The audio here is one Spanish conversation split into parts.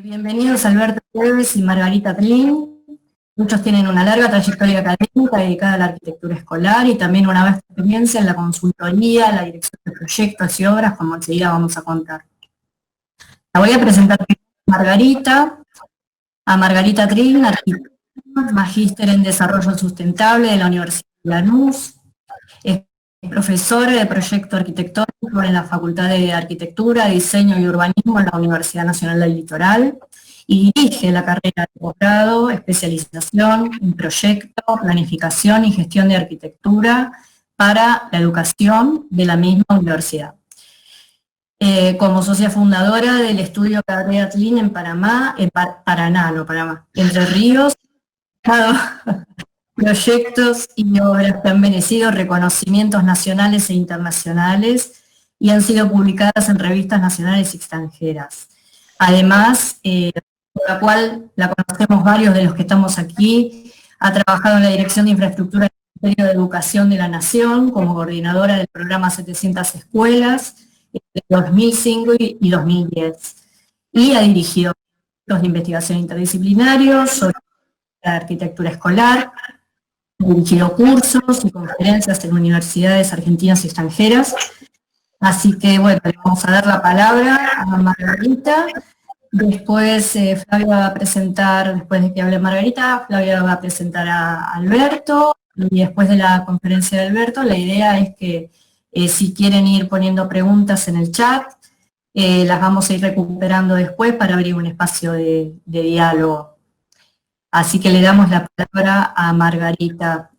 Bienvenidos Alberto Pérez y Margarita Trin. Muchos tienen una larga trayectoria académica dedicada a la arquitectura escolar y también una vasta experiencia en la consultoría, la dirección de proyectos y obras, como enseguida vamos a contar. La voy a presentar a Margarita Trin, arquitecta, magíster en desarrollo sustentable de la Universidad de Lanús, es profesora de proyecto arquitectónico en la Facultad de Arquitectura, Diseño y Urbanismo en la Universidad Nacional del Litoral y dirige la carrera de posgrado, especialización en proyecto, planificación y gestión de arquitectura para la educación de la misma universidad. Como socia fundadora del estudio Cabrera Trin en Paraná, Entre Ríos, proyectos y obras que han merecido reconocimientos nacionales e internacionales y han sido publicadas en revistas nacionales y extranjeras. Además, por la cual la conocemos varios de los que estamos aquí, ha trabajado en la Dirección de Infraestructura del Ministerio de Educación de la Nación como coordinadora del programa 700 Escuelas entre 2005 y 2010. Y ha dirigido proyectos de investigación interdisciplinarios sobre la arquitectura escolar, ha dirigido cursos y conferencias en universidades argentinas y extranjeras. Así que, bueno, le vamos a dar la palabra a Margarita. Después Flavia va a presentar, después de que hable Margarita, Flavia va a presentar a Alberto, y después de la conferencia de Alberto, la idea es que si quieren ir poniendo preguntas en el chat, las vamos a ir recuperando después para abrir un espacio de diálogo. Así que le damos la palabra a Margarita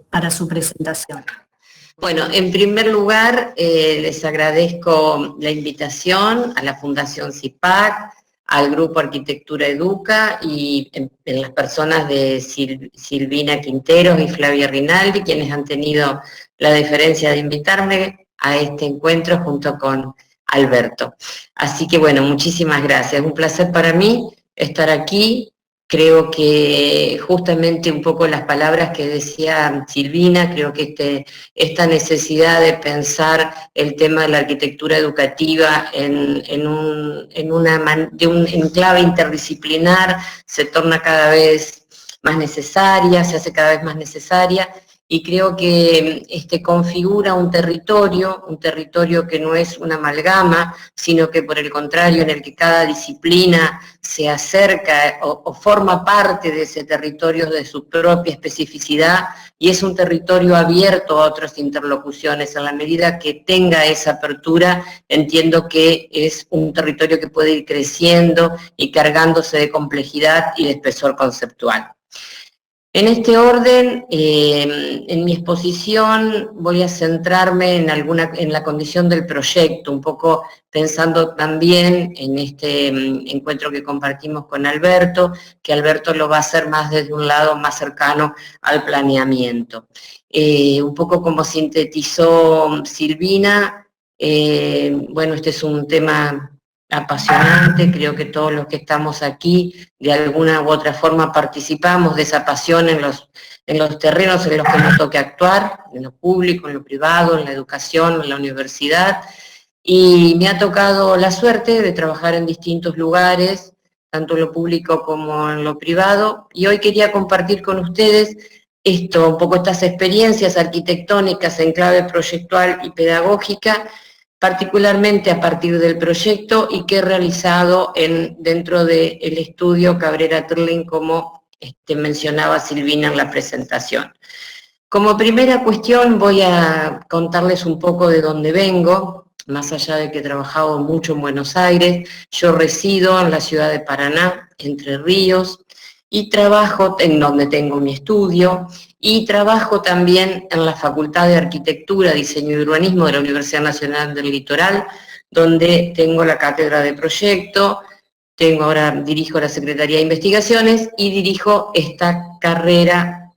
para su presentación. Bueno, en primer lugar, les agradezco la invitación a la Fundación CIPAC, al Grupo Arquitectura Educa y en las personas de Silvina Quinteros y Flavia Rinaldi, quienes han tenido la deferencia de invitarme a este encuentro junto con Alberto. Así que bueno, muchísimas gracias. Un placer para mí estar aquí. Creo que justamente un poco las palabras que decía Silvina, creo que esta necesidad de pensar el tema de la arquitectura educativa en un enclave interdisciplinar se torna cada vez más necesaria, se hace cada vez más necesaria, y creo que configura un territorio que no es una amalgama, sino que por el contrario, en el que cada disciplina se acerca o forma parte de ese territorio de su propia especificidad, y es un territorio abierto a otras interlocuciones. En la medida que tenga esa apertura, entiendo que es un territorio que puede ir creciendo y cargándose de complejidad y de espesor conceptual. En este orden, en mi exposición voy a centrarme en la condición del proyecto, un poco pensando también en este encuentro que compartimos con Alberto, que Alberto lo va a hacer más desde un lado más cercano al planeamiento. Un poco como sintetizó Silvina, bueno, este es un tema apasionante, creo que todos los que estamos aquí de alguna u otra forma participamos de esa pasión en los terrenos en los que nos toque actuar, en lo público, en lo privado, en la educación, en la universidad, y me ha tocado la suerte de trabajar en distintos lugares, tanto en lo público como en lo privado, y hoy quería compartir con ustedes un poco estas experiencias arquitectónicas en clave proyectual y pedagógica, particularmente a partir del proyecto y que he realizado dentro del estudio Cabrera Trin, como mencionaba Silvina en la presentación. Como primera cuestión voy a contarles un poco de dónde vengo, más allá de que he trabajado mucho en Buenos Aires. Yo resido en la ciudad de Paraná, Entre Ríos, y trabajo en donde tengo mi estudio, y trabajo también en la Facultad de Arquitectura, Diseño y Urbanismo de la Universidad Nacional del Litoral, donde tengo la cátedra de proyecto, ahora dirijo la Secretaría de Investigaciones y dirijo esta carrera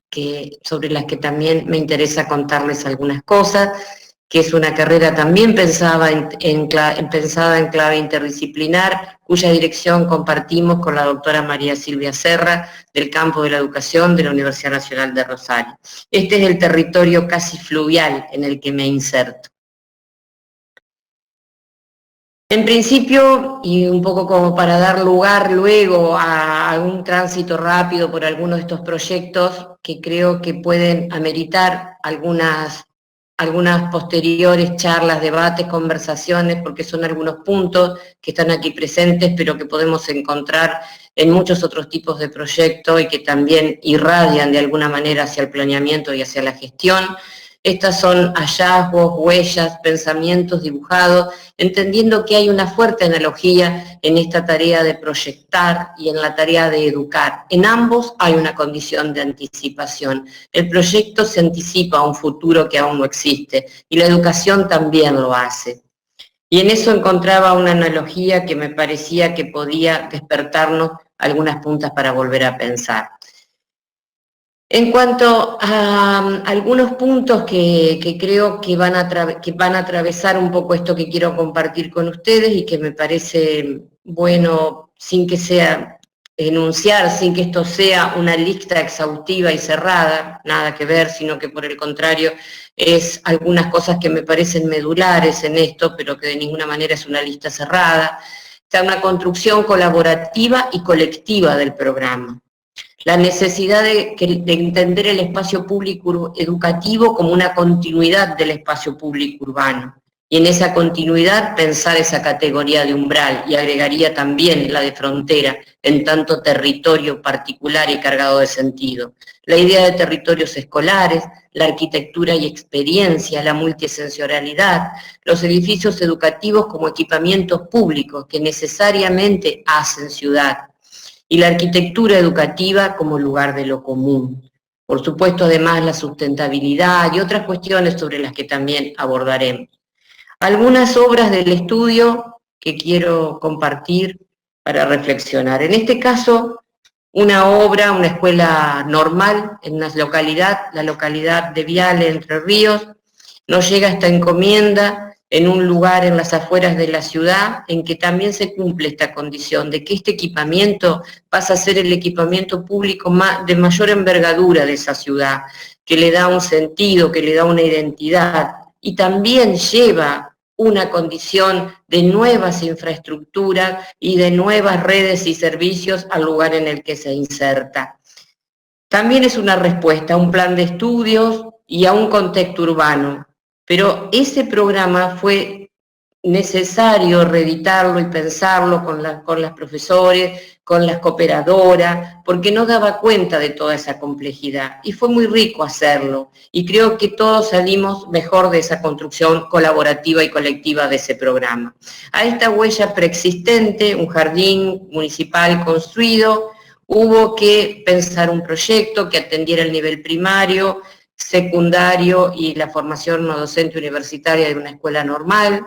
sobre la que también me interesa contarles algunas cosas, que es una carrera también pensada en clave interdisciplinar, cuya dirección compartimos con la doctora María Silvia Serra, del campo de la educación de la Universidad Nacional de Rosario. Este es el territorio casi fluvial en el que me inserto. En principio, y un poco como para dar lugar luego a algún tránsito rápido por algunos de estos proyectos que creo que pueden ameritar algunas posteriores charlas, debates, conversaciones, porque son algunos puntos que están aquí presentes, pero que podemos encontrar en muchos otros tipos de proyectos y que también irradian de alguna manera hacia el planeamiento y hacia la gestión. Estas son hallazgos, huellas, pensamientos dibujados, entendiendo que hay una fuerte analogía en esta tarea de proyectar y en la tarea de educar. En ambos hay una condición de anticipación. El proyecto se anticipa a un futuro que aún no existe y la educación también lo hace. Y en eso encontraba una analogía que me parecía que podía despertarnos algunas puntas para volver a pensar. En cuanto a algunos puntos que creo que van a atravesar un poco esto que quiero compartir con ustedes y que me parece bueno, sin que sea enunciar, sin que esto sea una lista exhaustiva y cerrada, nada que ver, sino que por el contrario es algunas cosas que me parecen medulares en esto, pero que de ninguna manera es una lista cerrada. Está una construcción colaborativa y colectiva del programa. La necesidad de entender el espacio público educativo como una continuidad del espacio público urbano. Y en esa continuidad pensar esa categoría de umbral, y agregaría también la de frontera, en tanto territorio particular y cargado de sentido. La idea de territorios escolares, la arquitectura y experiencia, la multisensorialidad, los edificios educativos como equipamientos públicos que necesariamente hacen ciudad, y la arquitectura educativa como lugar de lo común. Por supuesto, además, la sustentabilidad y otras cuestiones sobre las que también abordaremos. Algunas obras del estudio que quiero compartir para reflexionar. En este caso, una obra, una escuela normal en una localidad, la localidad de Viale, Entre Ríos, nos llega esta encomienda en un lugar en las afueras de la ciudad en que también se cumple esta condición de que este equipamiento pasa a ser el equipamiento público de mayor envergadura de esa ciudad, que le da un sentido, que le da una identidad y también lleva una condición de nuevas infraestructuras y de nuevas redes y servicios al lugar en el que se inserta. También es una respuesta a un plan de estudios y a un contexto urbano, pero ese programa fue necesario reeditarlo y pensarlo con las profesores, con las cooperadoras, porque no daba cuenta de toda esa complejidad. Y fue muy rico hacerlo. Y creo que todos salimos mejor de esa construcción colaborativa y colectiva de ese programa. A esta huella preexistente, un jardín municipal construido, hubo que pensar un proyecto que atendiera el nivel primario, secundario y la formación no docente universitaria de una escuela normal,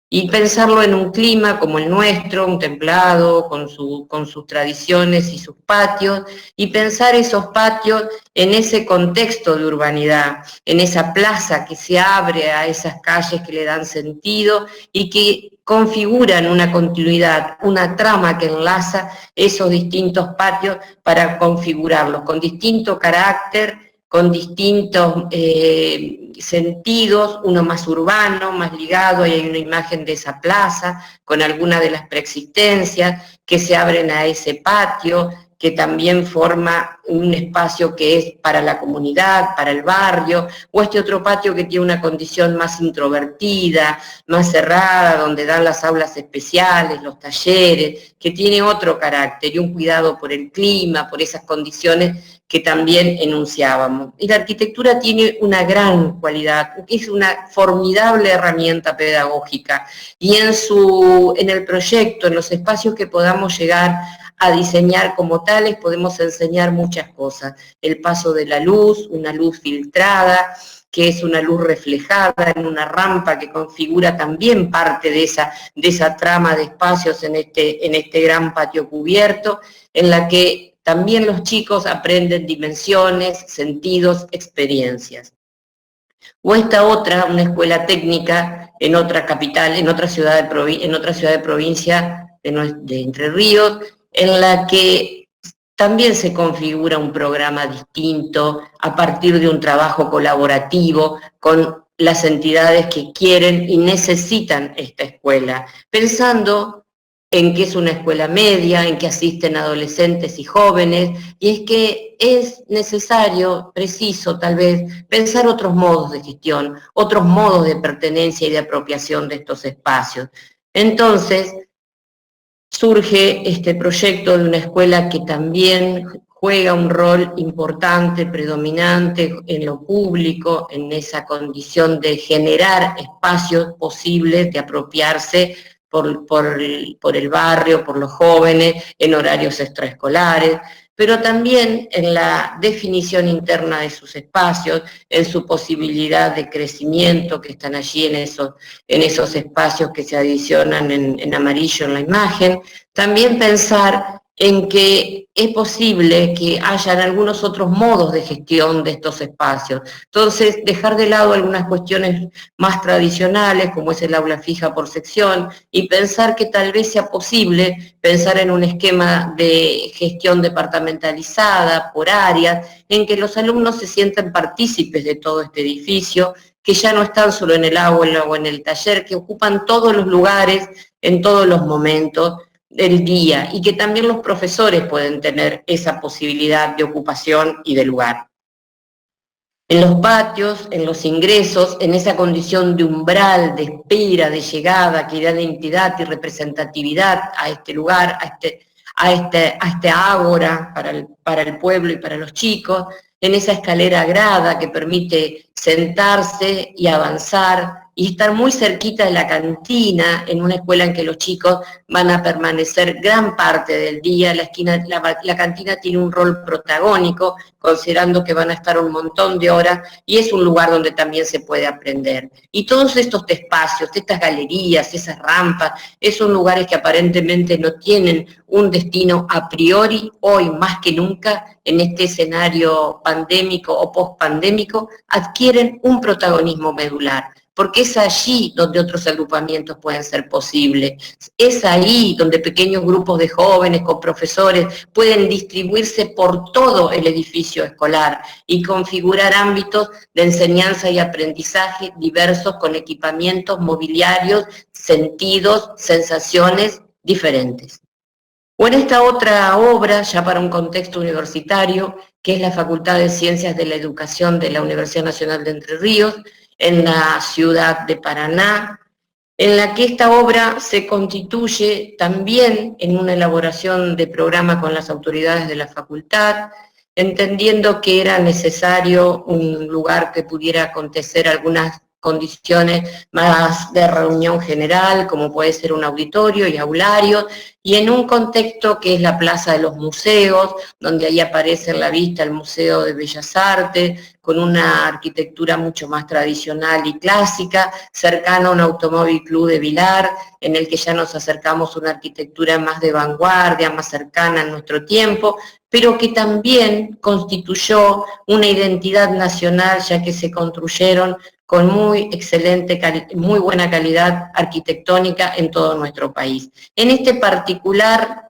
y pensarlo en un clima como el nuestro, un templado, con sus tradiciones y sus patios, y pensar esos patios en ese contexto de urbanidad, en esa plaza que se abre a esas calles que le dan sentido y que configuran una continuidad, una trama que enlaza esos distintos patios para configurarlos con distinto carácter, con distintos sentidos, uno más urbano, más ligado, y hay una imagen de esa plaza, con algunas de las preexistencias que se abren a ese patio, que también forma un espacio que es para la comunidad, para el barrio, o este otro patio que tiene una condición más introvertida, más cerrada, donde dan las aulas especiales, los talleres, que tiene otro carácter y un cuidado por el clima, por esas condiciones que también enunciábamos. Y la arquitectura tiene una gran cualidad, es una formidable herramienta pedagógica, y en el proyecto, en los espacios que podamos llegar a diseñar como tales, podemos enseñar muchas cosas. El paso de la luz, una luz filtrada, que es una luz reflejada en una rampa que configura también parte de esa trama de espacios en este gran patio cubierto, en la que también los chicos aprenden dimensiones, sentidos, experiencias. O esta otra, una escuela técnica en otra capital, en otra ciudad de provincia de Entre Ríos, en la que también se configura un programa distinto a partir de un trabajo colaborativo con las entidades que quieren y necesitan esta escuela, pensando en que es una escuela media, en que asisten adolescentes y jóvenes, y es que es necesario, preciso tal vez, pensar otros modos de gestión, otros modos de pertenencia y de apropiación de estos espacios. Entonces, surge este proyecto de una escuela que también juega un rol importante, predominante en lo público, en esa condición de generar espacios posibles de apropiarse por el barrio, por los jóvenes, en horarios extraescolares, pero también en la definición interna de sus espacios, en su posibilidad de crecimiento que están allí en esos espacios que se adicionan en amarillo en la imagen. También pensar en que es posible que hayan algunos otros modos de gestión de estos espacios. Entonces, dejar de lado algunas cuestiones más tradicionales, como es el aula fija por sección, y pensar que tal vez sea posible pensar en un esquema de gestión departamentalizada por áreas, en que los alumnos se sientan partícipes de todo este edificio, que ya no están solo en el aula o en el taller, que ocupan todos los lugares en todos los momentos del día, y que también los profesores pueden tener esa posibilidad de ocupación y de lugar. En los patios, en los ingresos, en esa condición de umbral, de espera, de llegada, que da identidad y representatividad a este lugar, a este ágora para el pueblo y para los chicos, en esa escalera grada que permite sentarse y avanzar y estar muy cerquita de la cantina, en una escuela en que los chicos van a permanecer gran parte del día. La cantina tiene un rol protagónico, considerando que van a estar un montón de horas, y es un lugar donde también se puede aprender. Y todos estos espacios, estas galerías, esas rampas, esos lugares que aparentemente no tienen un destino a priori, hoy más que nunca, en este escenario pandémico o post-pandémico, adquieren un protagonismo medular, porque es allí donde otros agrupamientos pueden ser posibles. Es ahí donde pequeños grupos de jóvenes con profesores pueden distribuirse por todo el edificio escolar y configurar ámbitos de enseñanza y aprendizaje diversos con equipamientos, mobiliarios, sentidos, sensaciones diferentes. O en esta otra obra, ya para un contexto universitario, que es la Facultad de Ciencias de la Educación de la Universidad Nacional de Entre Ríos, en la ciudad de Paraná, en la que esta obra se constituye también en una elaboración de programa con las autoridades de la facultad, entendiendo que era necesario un lugar que pudiera acontecer algunas condiciones más de reunión general, como puede ser un auditorio y aulario, y en un contexto que es la Plaza de los Museos, donde ahí aparece en la vista el Museo de Bellas Artes, con una arquitectura mucho más tradicional y clásica, cercano a un Automóvil Club de Vilar, en el que ya nos acercamos a una arquitectura más de vanguardia, más cercana a nuestro tiempo, pero que también constituyó una identidad nacional, ya que se construyeron con muy buena calidad arquitectónica en todo nuestro país. En este particular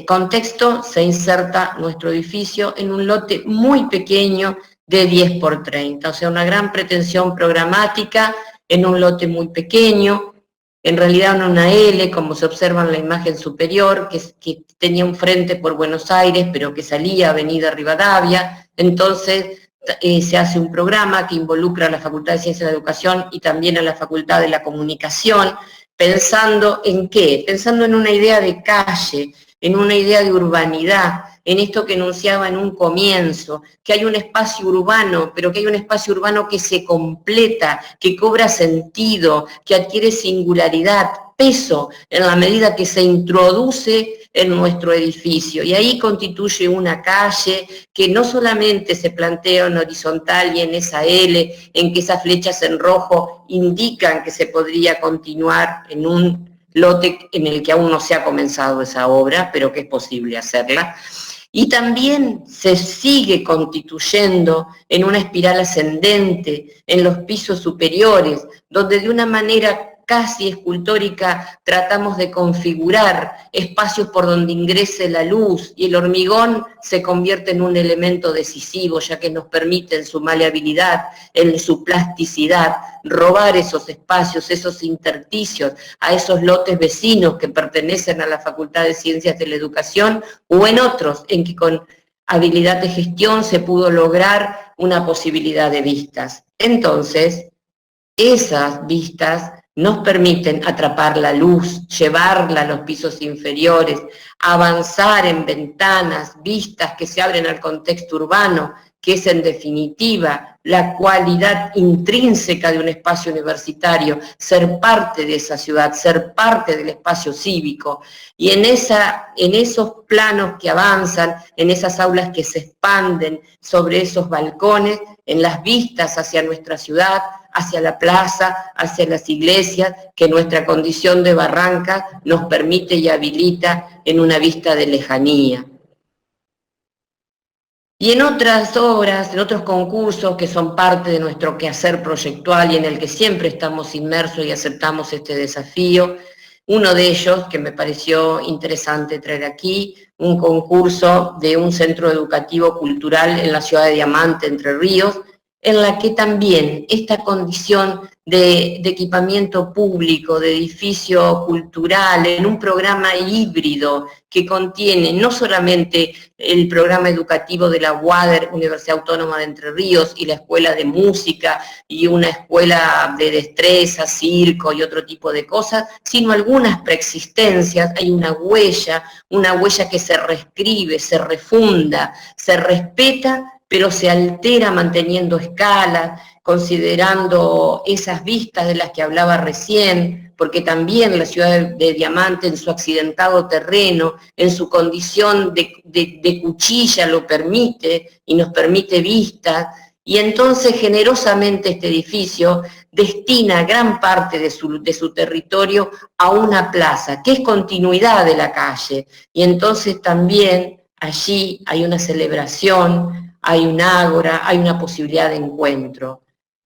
contexto se inserta nuestro edificio en un lote muy pequeño de 10 por 30, o sea, una gran pretensión programática en un lote muy pequeño, en realidad en una L, como se observa en la imagen superior, que tenía un frente por Buenos Aires, pero que salía a Avenida Rivadavia. Entonces se hace un programa que involucra a la Facultad de Ciencias de la Educación y también a la Facultad de la Comunicación, pensando en ¿qué? Pensando en una idea de calle, en una idea de urbanidad, en esto que enunciaba en un comienzo, que hay un espacio urbano, pero que hay un espacio urbano que se completa, que cobra sentido, que adquiere singularidad, peso, en la medida que se introduce en nuestro edificio. Y ahí constituye una calle que no solamente se plantea en horizontal y en esa L, en que esas flechas en rojo indican que se podría continuar en un lote en el que aún no se ha comenzado esa obra, pero que es posible hacerla. Y también se sigue constituyendo en una espiral ascendente en los pisos superiores, donde de una manera casi escultórica, tratamos de configurar espacios por donde ingrese la luz, y el hormigón se convierte en un elemento decisivo, ya que nos permite en su maleabilidad, en su plasticidad, robar esos espacios, esos intersticios, a esos lotes vecinos que pertenecen a la Facultad de Ciencias de la Educación, o en otros en que con habilidad de gestión se pudo lograr una posibilidad de vistas. Entonces, esas vistas nos permiten atrapar la luz, llevarla a los pisos inferiores, avanzar en ventanas, vistas que se abren al contexto urbano, que es en definitiva la cualidad intrínseca de un espacio universitario, ser parte de esa ciudad, ser parte del espacio cívico. Y en esos planos que avanzan, en esas aulas que se expanden sobre esos balcones, en las vistas hacia nuestra ciudad, hacia la plaza, hacia las iglesias, que nuestra condición de barranca nos permite y habilita en una vista de lejanía. Y en otras obras, en otros concursos que son parte de nuestro quehacer proyectual y en el que siempre estamos inmersos y aceptamos este desafío, uno de ellos, que me pareció interesante traer aquí, un concurso de un centro educativo cultural en la ciudad de Diamante, Entre Ríos, en la que también esta condición de equipamiento público, de edificio cultural, en un programa híbrido que contiene no solamente el programa educativo de la UADER, Universidad Autónoma de Entre Ríos, y la escuela de música, y una escuela de destreza, circo y otro tipo de cosas, sino algunas preexistencias. Hay una huella que se reescribe, se refunda, se respeta, pero se altera manteniendo escala, considerando esas vistas de las que hablaba recién, porque también la ciudad de Diamante, en su accidentado terreno, en su condición de cuchilla, lo permite y nos permite vistas, y entonces generosamente este edificio destina gran parte de su territorio a una plaza, que es continuidad de la calle, y entonces también allí hay una celebración, hay un ágora, hay una posibilidad de encuentro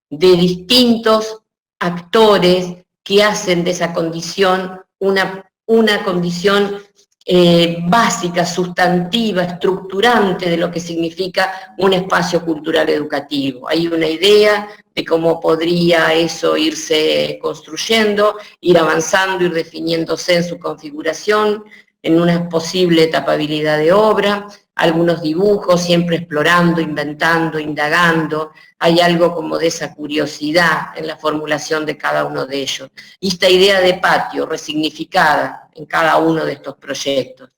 de distintos actores que hacen de esa condición una condición básica, sustantiva, estructurante de lo que significa un espacio cultural educativo. Hay una idea de cómo podría eso irse construyendo, ir avanzando, ir definiéndose en su configuración, en una posible etapabilidad de obra, algunos dibujos, siempre explorando, inventando, indagando. Hay algo como de esa curiosidad en la formulación de cada uno de ellos. Y esta idea de patio resignificada en cada uno de estos proyectos.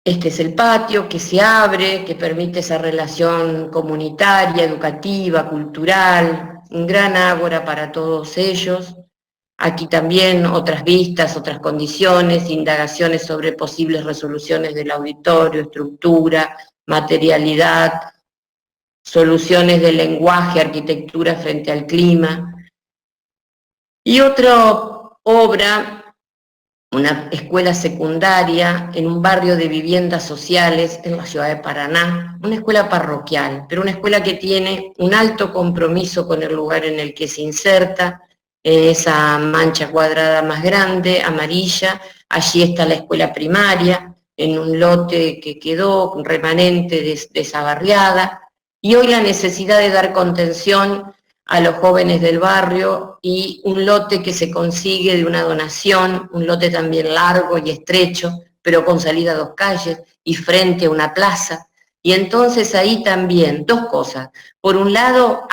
Este es el patio que se abre, que permite esa relación comunitaria, educativa, cultural, un gran ágora para todos ellos. Aquí también otras vistas, otras condiciones, indagaciones sobre posibles resoluciones del auditorio, estructura, materialidad, soluciones de lenguaje, arquitectura frente al clima. Y otra obra, una escuela secundaria en un barrio de viviendas sociales en la ciudad de Paraná, una escuela parroquial, pero una escuela que tiene un alto compromiso con el lugar en el que se inserta, en esa mancha cuadrada más grande, amarilla. Allí está la escuela primaria, en un lote que quedó, un remanente de esa barriada, y hoy la necesidad de dar contención a los jóvenes del barrio, y un lote que se consigue de una donación, un lote también largo y estrecho, pero con salida a 2 calles y frente a una plaza. Y entonces ahí también, 2 cosas. Por un lado,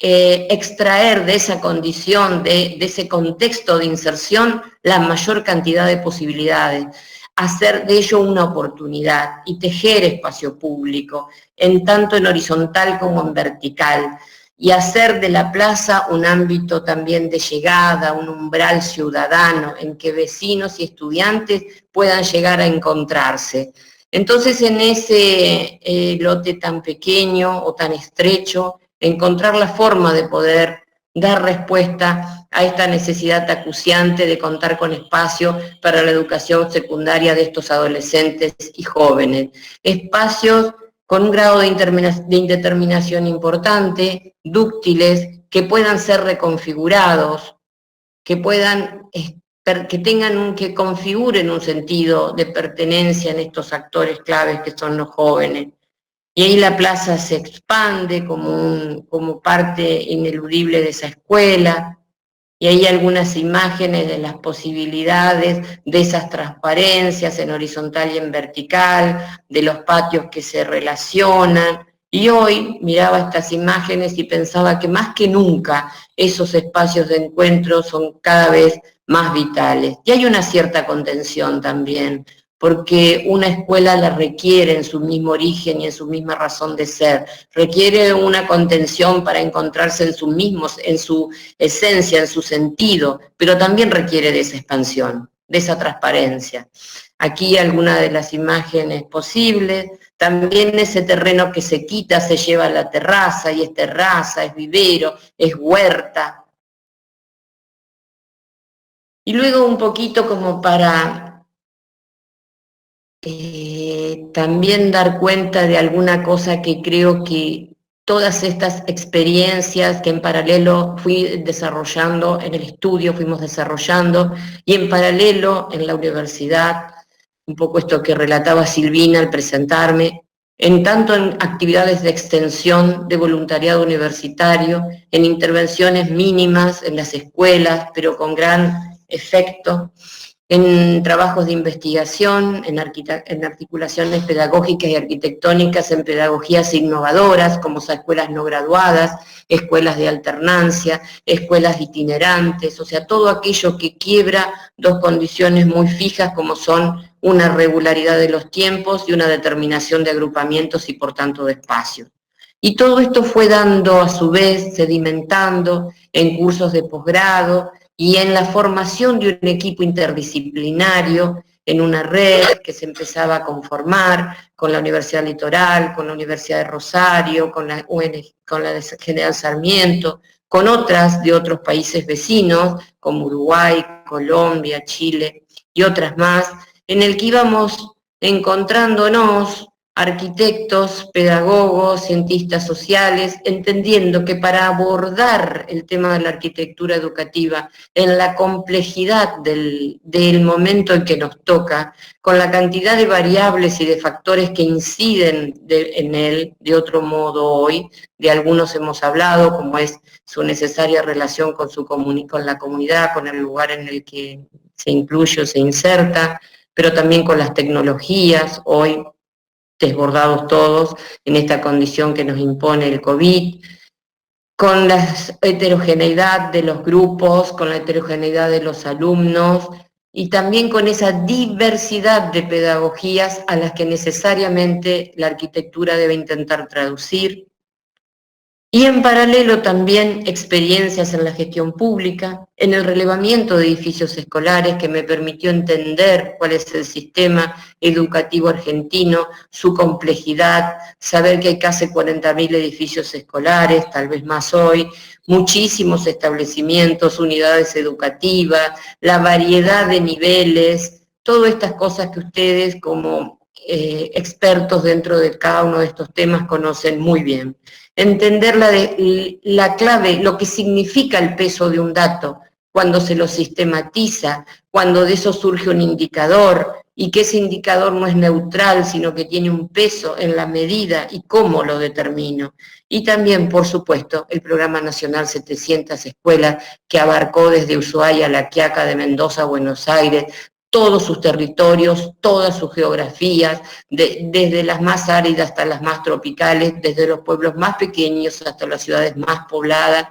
extraer de esa condición, de ese contexto de inserción, la mayor cantidad de posibilidades, hacer de ello una oportunidad y tejer espacio público, en tanto en horizontal como en vertical, y hacer de la plaza un ámbito también de llegada, un umbral ciudadano, en que vecinos y estudiantes puedan llegar a encontrarse. Entonces, en ese lote tan pequeño o tan estrecho, encontrar la forma de poder dar respuesta a esta necesidad acuciante de contar con espacio para la educación secundaria de estos adolescentes y jóvenes. Espacios con un grado de indeterminación importante, dúctiles, que puedan ser reconfigurados, que que configuren un sentido de pertenencia en estos actores claves que son los jóvenes. Y ahí la plaza se expande como parte ineludible de esa escuela, y hay algunas imágenes de las posibilidades de esas transparencias en horizontal y en vertical, de los patios que se relacionan. Y hoy miraba estas imágenes y pensaba que más que nunca esos espacios de encuentro son cada vez más vitales. Y hay una cierta contención también, porque una escuela la requiere en su mismo origen y en su misma razón de ser. Requiere una contención para encontrarse en su esencia, en su sentido, pero también requiere de esa expansión, de esa transparencia. Aquí algunas de las imágenes posibles, también ese terreno que se quita se lleva a la terraza, y es terraza, es vivero, es huerta. Y luego un poquito como para también dar cuenta de alguna cosa que creo que todas estas experiencias que en paralelo fui desarrollando en el estudio, fuimos desarrollando, y en paralelo en la universidad, un poco esto que relataba Silvina al presentarme, en tanto en actividades de extensión de voluntariado universitario, en intervenciones mínimas en las escuelas, pero con gran efecto, en trabajos de investigación, en articulaciones pedagógicas y arquitectónicas, en pedagogías innovadoras, como escuelas no graduadas, escuelas de alternancia, escuelas itinerantes, o sea, todo aquello que quiebra dos condiciones muy fijas como son una regularidad de los tiempos y una determinación de agrupamientos y por tanto de espacios. Y todo esto fue dando a su vez, sedimentando en cursos de posgrado, y en la formación de un equipo interdisciplinario, en una red que se empezaba a conformar con la Universidad Litoral, con la Universidad de Rosario, con la General Sarmiento, con otras de otros países vecinos, como Uruguay, Colombia, Chile y otras más, en el que íbamos encontrándonos arquitectos, pedagogos, cientistas sociales, entendiendo que para abordar el tema de la arquitectura educativa en la complejidad del momento en que nos toca, con la cantidad de variables y de factores que inciden en él de otro modo hoy, de algunos hemos hablado, como es su necesaria relación con la comunidad, con el lugar en el que se incluye o se inserta, pero también con las tecnologías, hoy desbordados todos en esta condición que nos impone el COVID, con la heterogeneidad de los grupos, con la heterogeneidad de los alumnos y también con esa diversidad de pedagogías a las que necesariamente la arquitectura debe intentar traducir. Y en paralelo también experiencias en la gestión pública, en el relevamiento de edificios escolares, que me permitió entender cuál es el sistema educativo argentino, su complejidad, saber que hay casi 40.000 edificios escolares, tal vez más hoy, muchísimos establecimientos, unidades educativas, la variedad de niveles, todas estas cosas que ustedes como expertos dentro de cada uno de estos temas conocen muy bien. Entender la clave, lo que significa el peso de un dato, cuando se lo sistematiza, cuando de eso surge un indicador, y que ese indicador no es neutral, sino que tiene un peso en la medida y cómo lo determino. Y también, por supuesto, el Programa Nacional 700 Escuelas, que abarcó desde Ushuaia, La Quiaca, de Mendoza a Buenos Aires, todos sus territorios, todas sus geografías, desde las más áridas hasta las más tropicales, desde los pueblos más pequeños hasta las ciudades más pobladas.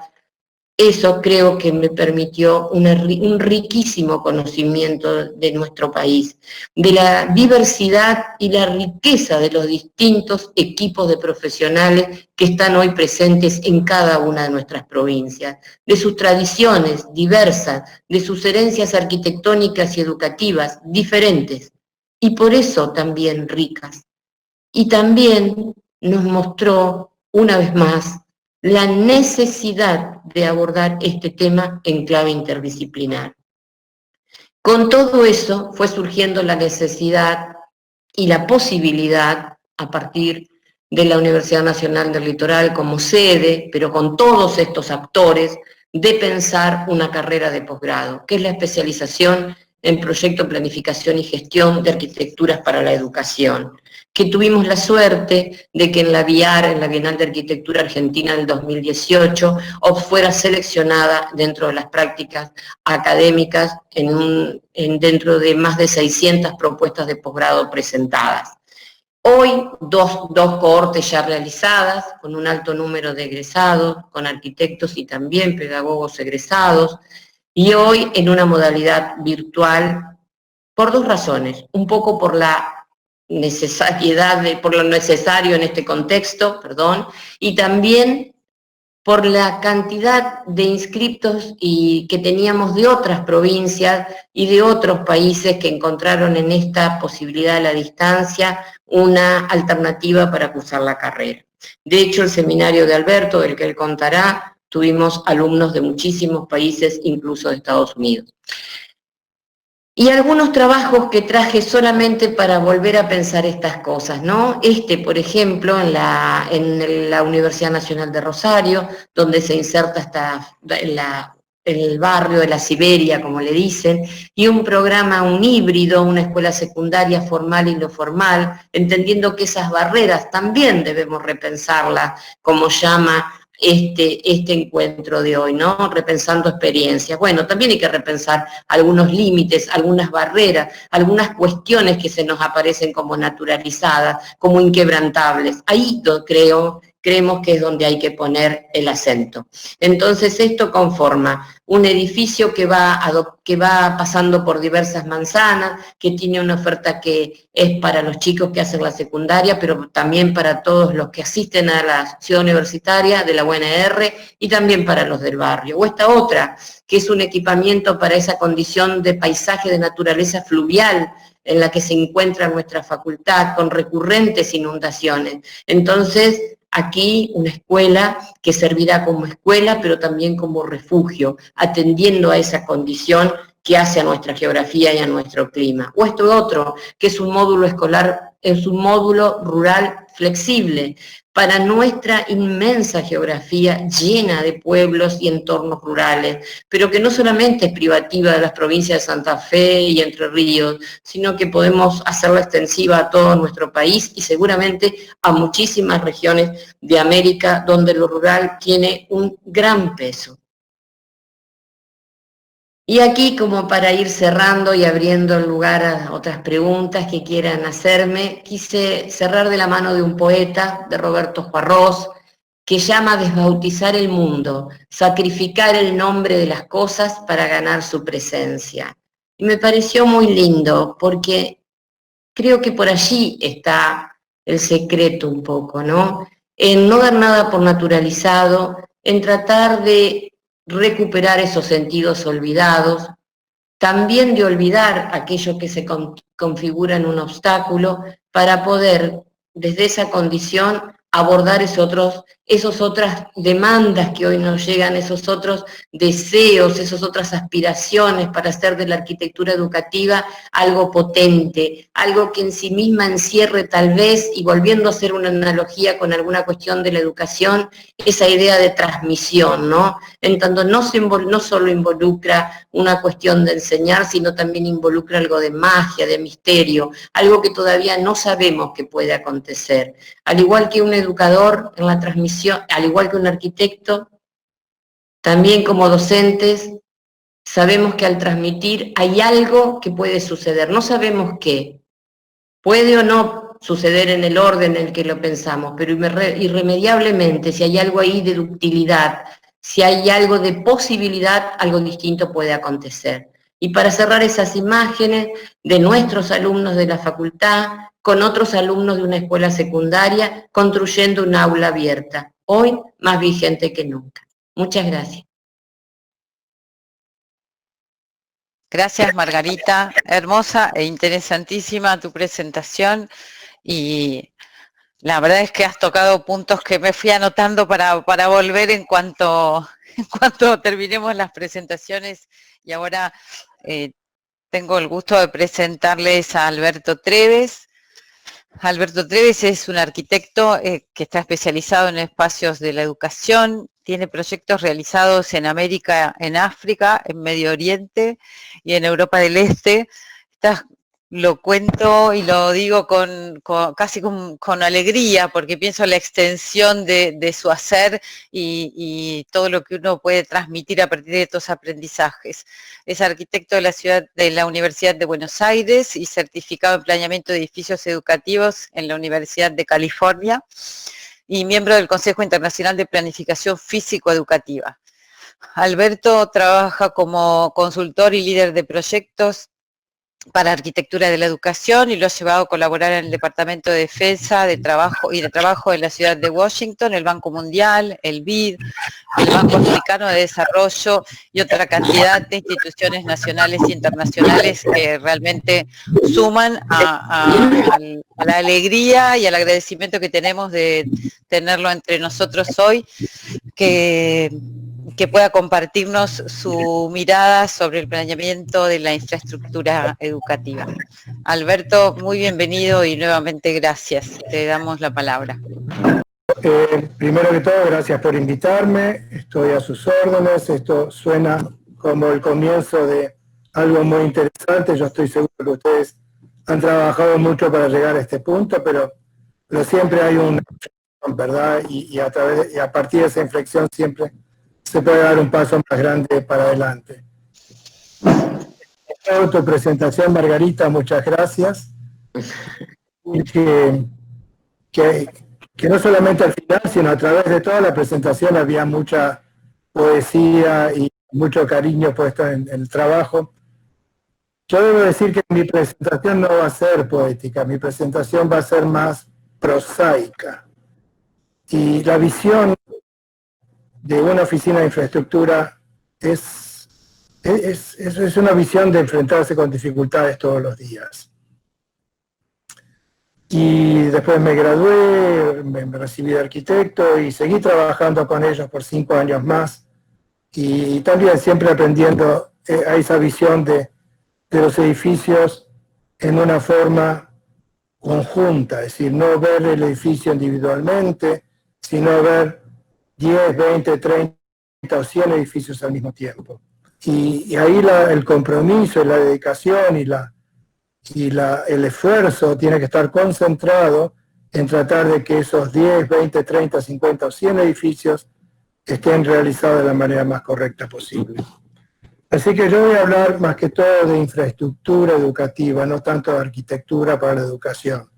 Eso creo que me permitió un riquísimo conocimiento de nuestro país, de la diversidad y la riqueza de los distintos equipos de profesionales que están hoy presentes en cada una de nuestras provincias, de sus tradiciones diversas, de sus herencias arquitectónicas y educativas diferentes, y por eso también ricas. Y también nos mostró, una vez más, la necesidad de abordar este tema en clave interdisciplinar. Con todo eso fue surgiendo la necesidad y la posibilidad, a partir de la Universidad Nacional del Litoral como sede, pero con todos estos actores, de pensar una carrera de posgrado, que es la especialización en proyecto, planificación y gestión de arquitecturas para la educación, que tuvimos la suerte de que en la BIAR, en la Bienal de Arquitectura Argentina del 2018, fuera seleccionada dentro de las prácticas académicas dentro de más de 600 propuestas de posgrado presentadas. Hoy, dos cohortes ya realizadas, con un alto número de egresados, con arquitectos y también pedagogos egresados, y hoy en una modalidad virtual por dos razones. Un poco por la necesariedad, por lo necesario en este contexto, y también por la cantidad de inscriptos que teníamos de otras provincias y de otros países que encontraron en esta posibilidad de la distancia una alternativa para cursar la carrera. De hecho, el seminario de Alberto, del que él contará, tuvimos alumnos de muchísimos países, incluso de Estados Unidos. Y algunos trabajos que traje solamente para volver a pensar estas cosas, ¿no? Por ejemplo, en la Universidad Nacional de Rosario, donde se inserta en el barrio de la Siberia, como le dicen, y un programa, un híbrido, una escuela secundaria formal y no formal, entendiendo que esas barreras también debemos repensarlas, como llama este encuentro de hoy, ¿no? Repensando experiencias. Bueno, también hay que repensar algunos límites, algunas barreras, algunas cuestiones que se nos aparecen como naturalizadas, como inquebrantables. Ahí creemos que es donde hay que poner el acento. Entonces esto conforma un edificio que va pasando por diversas manzanas, que tiene una oferta que es para los chicos que hacen la secundaria, pero también para todos los que asisten a la ciudad universitaria de la UNR y también para los del barrio. O esta otra, que es un equipamiento para esa condición de paisaje de naturaleza fluvial en la que se encuentra nuestra facultad, con recurrentes inundaciones. Entonces, aquí una escuela que servirá como escuela, pero también como refugio, atendiendo a esa condición que hace a nuestra geografía y a nuestro clima. O esto otro, que es un módulo escolar, es un módulo rural flexible para nuestra inmensa geografía llena de pueblos y entornos rurales, pero que no solamente es privativa de las provincias de Santa Fe y Entre Ríos, sino que podemos hacerla extensiva a todo nuestro país y seguramente a muchísimas regiones de América donde lo rural tiene un gran peso. Y aquí, como para ir cerrando y abriendo el lugar a otras preguntas que quieran hacerme, quise cerrar de la mano de un poeta, de Roberto Juarros, que llama a desbautizar el mundo, sacrificar el nombre de las cosas para ganar su presencia. Y me pareció muy lindo, porque creo que por allí está el secreto un poco, ¿no? En no dar nada por naturalizado, en tratar de recuperar esos sentidos olvidados, también de olvidar aquello que se configura en un obstáculo para poder, desde esa condición, abordar esas otras demandas que hoy nos llegan, esos otros deseos, esas otras aspiraciones para hacer de la arquitectura educativa algo potente, algo que en sí misma encierre tal vez, y volviendo a hacer una analogía con alguna cuestión de la educación, esa idea de transmisión, ¿no? En tanto no solo involucra una cuestión de enseñar, sino también involucra algo de magia, de misterio, algo que todavía no sabemos que puede acontecer. Al igual que un educador en la transmisión, al igual que un arquitecto, también como docentes, sabemos que al transmitir hay algo que puede suceder, no sabemos qué, puede o no suceder en el orden en el que lo pensamos, pero irremediablemente, si hay algo ahí de ductilidad, si hay algo de posibilidad, algo distinto puede acontecer. Y para cerrar esas imágenes de nuestros alumnos de la facultad, con otros alumnos de una escuela secundaria, construyendo un aula abierta, hoy más vigente que nunca. Muchas gracias. Gracias, Margarita. Hermosa e interesantísima tu presentación y la verdad es que has tocado puntos que me fui anotando para volver en cuanto terminemos las presentaciones. Y ahora tengo el gusto de presentarles a Alberto Treves, Alberto Treves es un arquitecto que está especializado en espacios de la educación, tiene proyectos realizados en América, en África, en Medio Oriente y en Europa del Este. Lo cuento y lo digo casi con alegría, porque pienso en la extensión de su hacer y todo lo que uno puede transmitir a partir de estos aprendizajes. Es arquitecto de la Universidad de Buenos Aires y certificado en planeamiento de edificios educativos en la Universidad de California y miembro del Consejo Internacional de Planificación Físico-Educativa. Alberto trabaja como consultor y líder de proyectos para arquitectura de la educación y lo ha llevado a colaborar en el Departamento de Defensa de Trabajo en la ciudad de Washington, el Banco Mundial, el BID, el Banco Africano de Desarrollo y otra cantidad de instituciones nacionales e internacionales que realmente suman a la alegría y al agradecimiento que tenemos de tenerlo entre nosotros hoy, que pueda compartirnos su mirada sobre el planeamiento de la infraestructura educativa. Alberto, muy bienvenido y nuevamente gracias. Te damos la palabra. Primero que todo, gracias por invitarme. Estoy a sus órdenes. Esto suena como el comienzo de algo muy interesante. Yo estoy seguro que ustedes han trabajado mucho para llegar a este punto, pero siempre hay una inflexión, ¿verdad? Y a partir de esa inflexión siempre se puede dar un paso más grande para adelante. En tu presentación, Margarita, muchas gracias. Y que no solamente al final, sino a través de toda la presentación había mucha poesía y mucho cariño puesto en el trabajo. Yo debo decir que mi presentación no va a ser poética, mi presentación va a ser más prosaica. Y la visión de una oficina de infraestructura es una visión de enfrentarse con dificultades todos los días. Y después me gradué, me recibí de arquitecto y seguí trabajando con ellos por 5 años más. Y también siempre aprendiendo a esa visión de los edificios en una forma conjunta, es decir, no ver el edificio individualmente, sino ver 10, 20, 30 o 100 edificios al mismo tiempo. Y ahí el compromiso, la dedicación y el esfuerzo tiene que estar concentrado en tratar de que esos 10, 20, 30, 50 o 100 edificios estén realizados de la manera más correcta posible. Así que yo voy a hablar más que todo de infraestructura educativa, no tanto de arquitectura para la educación,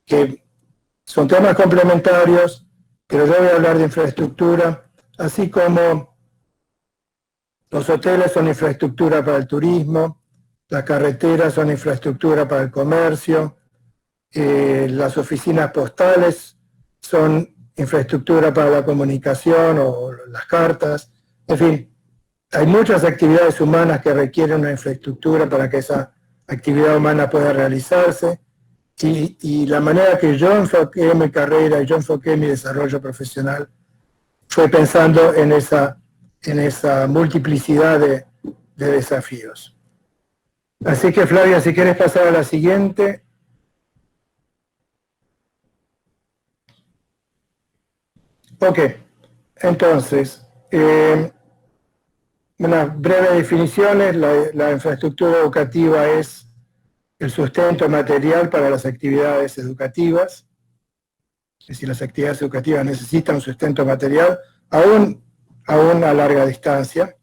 que son temas complementarios, pero yo voy a hablar de infraestructura, así como los hoteles son infraestructura para el turismo, las carreteras son infraestructura para el comercio, las oficinas postales son infraestructura para la comunicación o las cartas, en fin, hay muchas actividades humanas que requieren una infraestructura para que esa actividad humana pueda realizarse, y la manera que yo enfoqué mi carrera y yo enfoqué mi desarrollo profesional fue pensando en esa multiplicidad de desafíos. Así que, Flavia, si quieres pasar a la siguiente. Ok, entonces, unas breves definiciones. La infraestructura educativa es el sustento material para las actividades educativas. Es decir, las actividades educativas necesitan un sustento material, aún a larga distancia.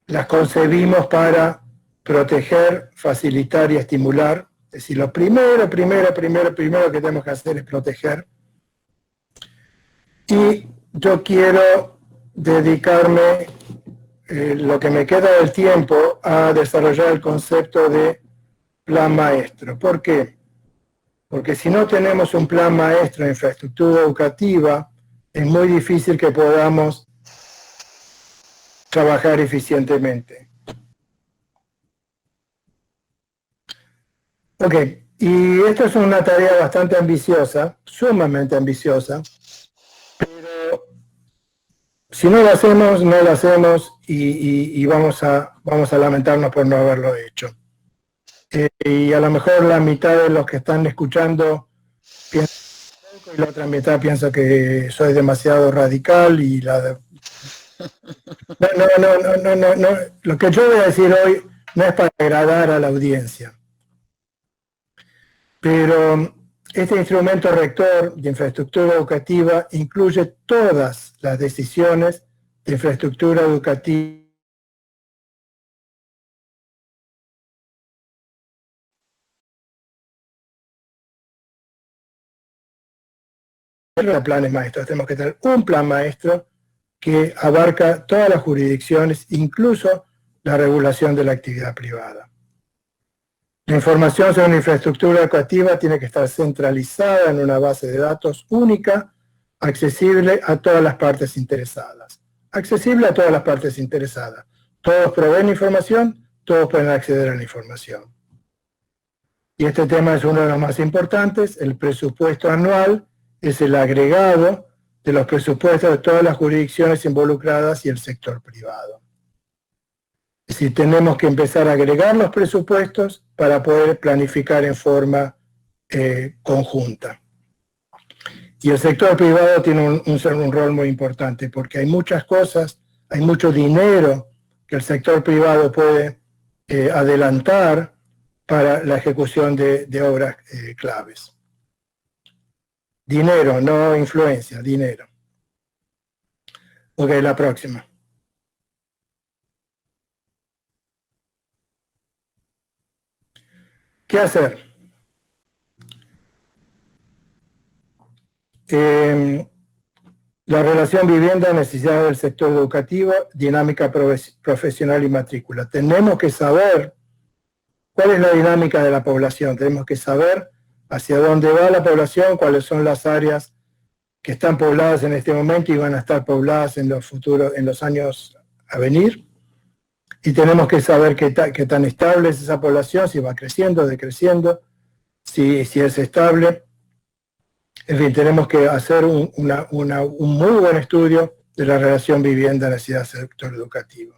Las concebimos para proteger, facilitar y estimular. Es decir, lo primero que tenemos que hacer es proteger. Y yo quiero dedicarme lo que me queda del tiempo a desarrollar el concepto de plan maestro. ¿Por qué? Porque si no tenemos un plan maestro de infraestructura educativa, es muy difícil que podamos trabajar eficientemente. Ok, y esto es una tarea bastante ambiciosa, sumamente ambiciosa, pero si no lo hacemos, no lo hacemos y vamos a lamentarnos por no haberlo hecho. y a lo mejor la mitad de los que están escuchando piensa y la otra mitad piensa que soy demasiado radical y no. Lo que yo voy a decir hoy no es para agradar a la audiencia, pero este instrumento rector de infraestructura educativa incluye todas las decisiones de infraestructura educativa planes maestros. Tenemos que tener un plan maestro que abarca todas las jurisdicciones, incluso la regulación de la actividad privada. La información sobre la infraestructura educativa tiene que estar centralizada en una base de datos única, accesible a todas las partes interesadas. Accesible a todas las partes interesadas. Todos proveen información, todos pueden acceder a la información. Y este tema es uno de los más importantes. El presupuesto anual es el agregado de los presupuestos de todas las jurisdicciones involucradas y el sector privado. Es decir, tenemos que empezar a agregar los presupuestos para poder planificar en forma conjunta. Y el sector privado tiene un rol muy importante porque hay muchas cosas, hay mucho dinero que el sector privado puede adelantar para la ejecución de obras claves. Dinero, no influencia, dinero. Ok, la próxima. ¿Qué hacer? La relación vivienda-necesidad del sector educativo, dinámica profesional y matrícula. Tenemos que saber cuál es la dinámica de la población. Tenemos que saber hacia dónde va la población, cuáles son las áreas que están pobladas en este momento y van a estar pobladas en los años a venir. Y tenemos que saber qué tan estable es esa población, si va creciendo, decreciendo, si es estable. En fin, tenemos que hacer un muy buen estudio de la relación vivienda-necesidad del sector educativo.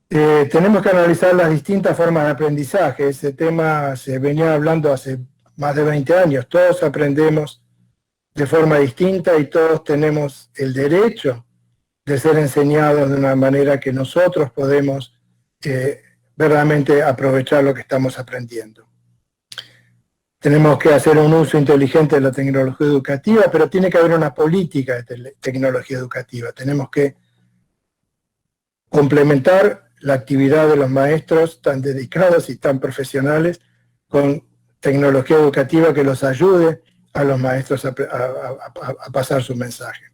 Tenemos que analizar las distintas formas de aprendizaje. Ese tema se venía hablando hace más de 20 años. Todos aprendemos de forma distinta y todos tenemos el derecho de ser enseñados de una manera que nosotros podemos verdaderamente aprovechar lo que estamos aprendiendo. Tenemos que hacer un uso inteligente de la tecnología educativa, pero tiene que haber una política de tecnología educativa. Tenemos que complementar la actividad de los maestros tan dedicados y tan profesionales con tecnología educativa que los ayude a los maestros a pasar su mensaje.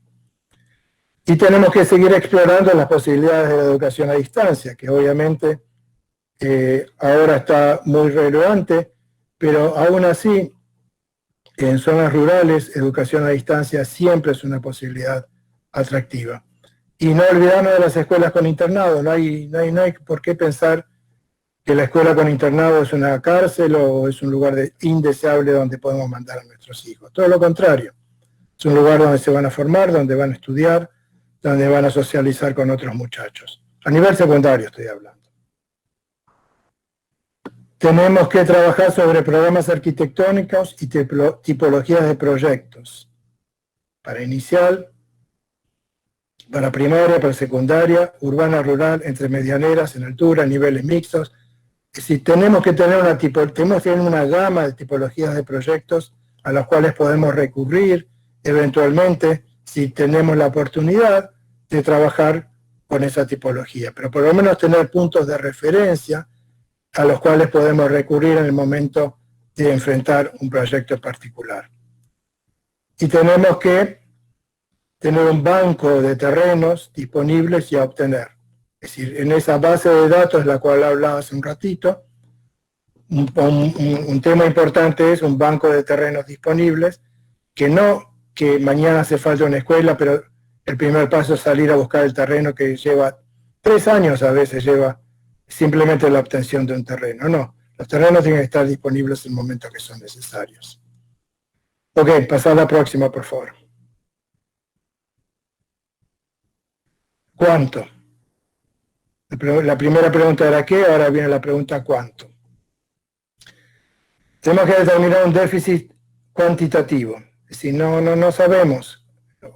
Y tenemos que seguir explorando las posibilidades de la educación a distancia, que obviamente ahora está muy relevante, pero aún así, en zonas rurales, educación a distancia siempre es una posibilidad atractiva. Y no olvidarnos de las escuelas con internado. No hay por qué pensar que la escuela con internado es una cárcel o es un lugar indeseable donde podemos mandar a nuestros hijos. Todo lo contrario. Es un lugar donde se van a formar, donde van a estudiar, donde van a socializar con otros muchachos. A nivel secundario estoy hablando. Tenemos que trabajar sobre programas arquitectónicos y tipologías de proyectos. Para inicial, para primaria, para secundaria, urbana, rural, entre medianeras, en altura, niveles mixtos. Es decir, tenemos que tener una gama de tipologías de proyectos a las cuales podemos recurrir eventualmente si tenemos la oportunidad de trabajar con esa tipología. Pero por lo menos tener puntos de referencia a los cuales podemos recurrir en el momento de enfrentar un proyecto particular. Y tenemos que tener un banco de terrenos disponibles y a obtener. Es decir, en esa base de datos de la cual hablaba hace un ratito, un tema importante es un banco de terrenos disponibles, que no que mañana hace falta una escuela, pero el primer paso es salir a buscar el terreno que lleva 3 años, a veces lleva simplemente la obtención de un terreno. No, los terrenos tienen que estar disponibles en el momento que son necesarios. Ok, pasar a la próxima, por favor. ¿Cuánto? La primera pregunta era ¿qué? Ahora viene la pregunta ¿cuánto? Tenemos que determinar un déficit cuantitativo. Es decir, no sabemos,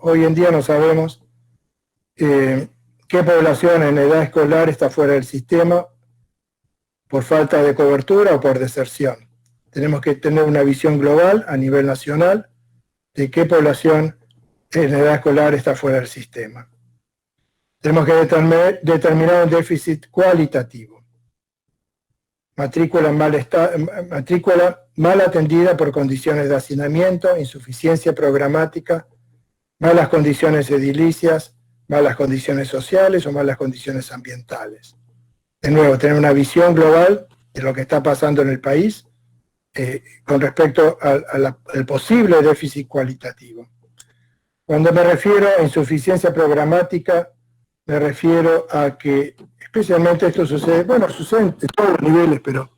hoy en día no sabemos qué población en edad escolar está fuera del sistema por falta de cobertura o por deserción. Tenemos que tener una visión global a nivel nacional de qué población en edad escolar está fuera del sistema. Tenemos que determinar un déficit cualitativo. Matrícula mal atendida por condiciones de hacinamiento, insuficiencia programática, malas condiciones edilicias, malas condiciones sociales o malas condiciones ambientales. De nuevo, tener una visión global de lo que está pasando en el país con respecto al posible déficit cualitativo. Cuando me refiero a insuficiencia programática, me refiero a que, especialmente esto sucede, bueno, sucede en todos los niveles, pero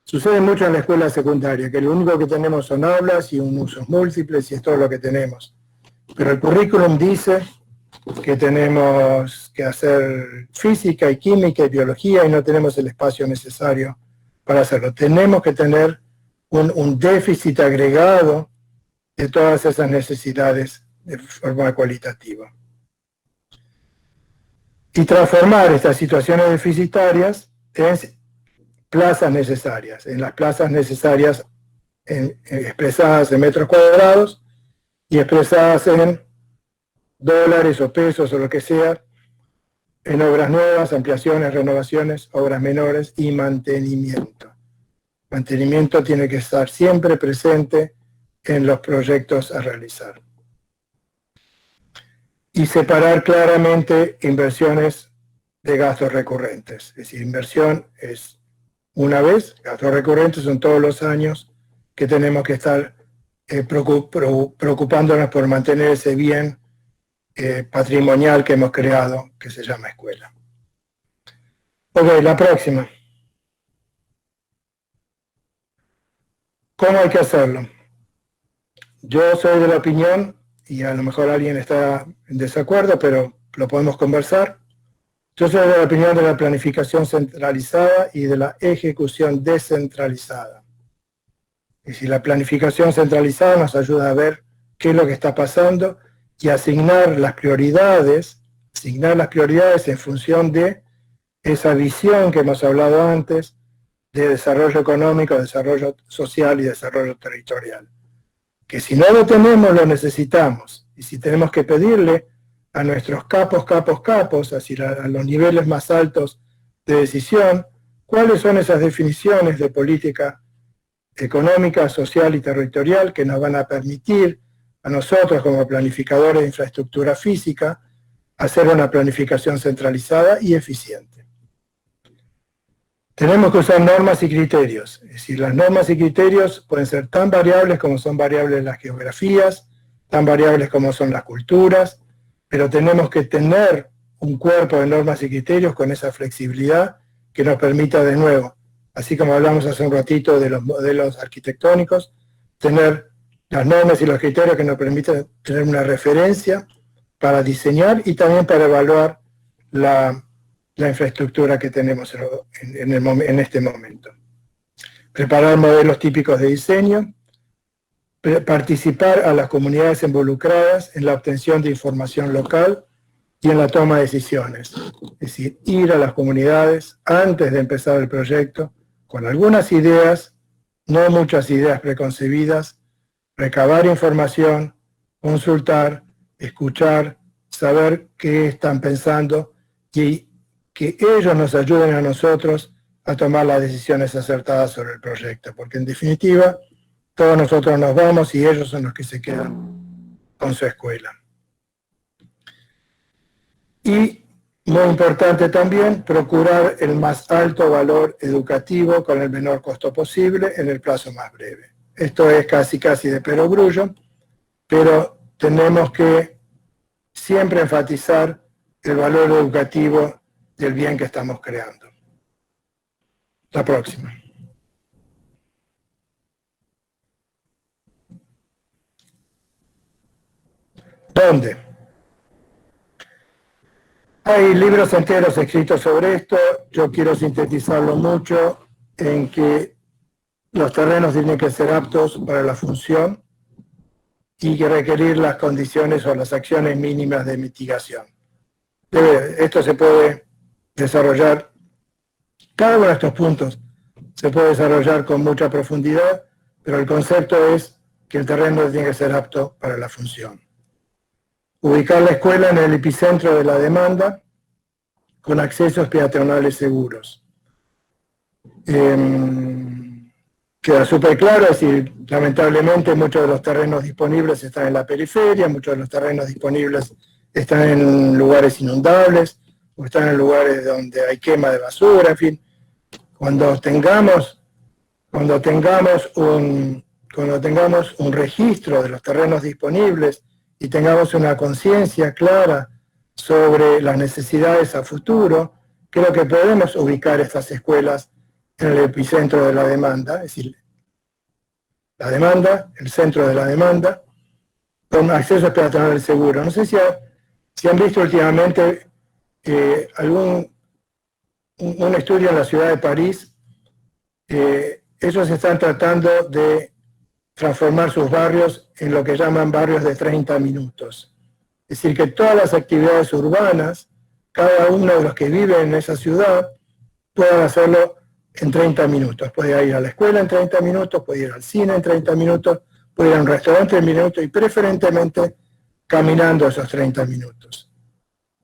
sucede mucho en la escuela secundaria, que lo único que tenemos son aulas y usos múltiples y es todo lo que tenemos. Pero el currículum dice que tenemos que hacer física y química y biología y no tenemos el espacio necesario para hacerlo. Tenemos que tener un déficit agregado de todas esas necesidades de forma cualitativa. Y transformar estas situaciones deficitarias en plazas necesarias, en las plazas necesarias expresadas en metros cuadrados y expresadas en dólares o pesos o lo que sea, en obras nuevas, ampliaciones, renovaciones, obras menores y mantenimiento. Mantenimiento tiene que estar siempre presente en los proyectos a realizar. Y separar claramente inversiones de gastos recurrentes. Es decir, inversión es una vez, gastos recurrentes son todos los años que tenemos que estar preocupándonos por mantener ese bien patrimonial que hemos creado, que se llama escuela. Ok, la próxima. ¿Cómo hay que hacerlo? Yo soy de la opinión, y a lo mejor alguien está en desacuerdo, pero lo podemos conversar. Yo soy de la opinión de la planificación centralizada y de la ejecución descentralizada. Y si la planificación centralizada nos ayuda a ver qué es lo que está pasando y asignar las prioridades en función de esa visión que hemos hablado antes de desarrollo económico, desarrollo social y desarrollo territorial. Que si no lo tenemos, lo necesitamos. Y si tenemos que pedirle a nuestros capos, así a los niveles más altos de decisión, cuáles son esas definiciones de política económica, social y territorial que nos van a permitir a nosotros como planificadores de infraestructura física hacer una planificación centralizada y eficiente. Tenemos que usar normas y criterios. Es decir, las normas y criterios pueden ser tan variables como son variables las geografías, tan variables como son las culturas, pero tenemos que tener un cuerpo de normas y criterios con esa flexibilidad que nos permita, de nuevo, así como hablamos hace un ratito de los modelos arquitectónicos, tener las normas y los criterios que nos permiten tener una referencia para diseñar y también para evaluar la infraestructura que tenemos en este momento. Preparar modelos típicos de diseño, participar a las comunidades involucradas en la obtención de información local y en la toma de decisiones. Es decir, ir a las comunidades antes de empezar el proyecto con algunas ideas, no muchas ideas preconcebidas, recabar información, consultar, escuchar, saber qué están pensando y que ellos nos ayuden a nosotros a tomar las decisiones acertadas sobre el proyecto, porque en definitiva todos nosotros nos vamos y ellos son los que se quedan con su escuela. Y, muy importante también, procurar el más alto valor educativo con el menor costo posible en el plazo más breve. Esto es casi de perogrullo, pero tenemos que siempre enfatizar el valor educativo del bien que estamos creando. La próxima. ¿Dónde? Hay libros enteros escritos sobre esto. Yo quiero sintetizarlo mucho en que los terrenos tienen que ser aptos para la función y que requerir las condiciones o las acciones mínimas de mitigación. Esto se puede desarrollar, cada uno de estos puntos se puede desarrollar con mucha profundidad, pero el concepto es que el terreno tiene que ser apto para la función. Ubicar la escuela en el epicentro de la demanda, con accesos peatonales seguros. Queda súper claro, es decir, lamentablemente muchos de los terrenos disponibles están en la periferia, muchos de los terrenos disponibles están en lugares inundables, o están en lugares donde hay quema de basura, en fin. Cuando tengamos un registro de los terrenos disponibles y tengamos una conciencia clara sobre las necesidades a futuro, creo que podemos ubicar estas escuelas en el epicentro de la demanda, es decir, la demanda, el centro de la demanda, con acceso peatonal seguro. No sé si han visto últimamente un estudio en la ciudad de París. Ellos están tratando de transformar sus barrios en lo que llaman barrios de 30 minutos. Es decir, que todas las actividades urbanas, cada uno de los que viven en esa ciudad, puedan hacerlo en 30 minutos. Puede ir a la escuela en 30 minutos, puede ir al cine en 30 minutos, puede ir a un restaurante en minutos y preferentemente caminando esos 30 minutos.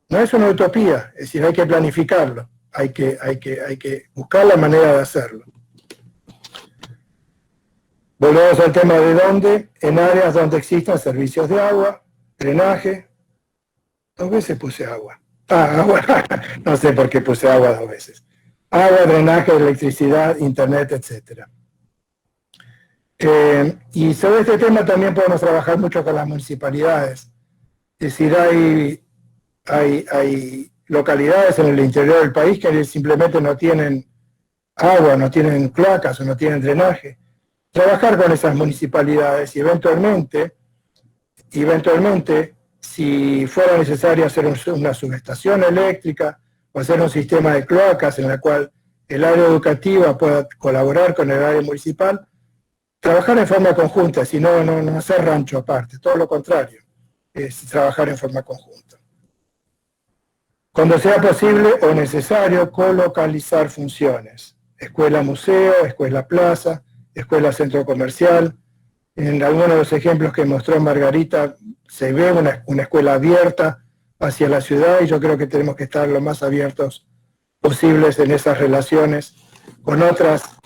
No es una utopía, es decir, hay que planificarlo, hay que buscar la manera de hacerlo. Volvemos al tema de dónde, en áreas donde existan servicios de agua, drenaje. 2 veces puse agua. Agua, no sé por qué puse agua 2 veces. Agua, drenaje, electricidad, internet, etc. Y sobre este tema también podemos trabajar mucho con las municipalidades. Es decir, hay localidades en el interior del país que simplemente no tienen agua, no tienen cloacas o no tienen drenaje. Trabajar con esas municipalidades y eventualmente, si fuera necesario hacer una subestación eléctrica o hacer un sistema de cloacas en la cual el área educativa pueda colaborar con el área municipal, trabajar en forma conjunta, si no hacer rancho aparte, todo lo contrario, es trabajar en forma conjunta. Cuando sea posible o necesario, colocalizar funciones, escuela-museo, escuela-plaza, escuela-centro comercial. En algunos de los ejemplos que mostró Margarita se ve una escuela abierta hacia la ciudad y yo creo que tenemos que estar lo más abiertos posibles en esas relaciones con otras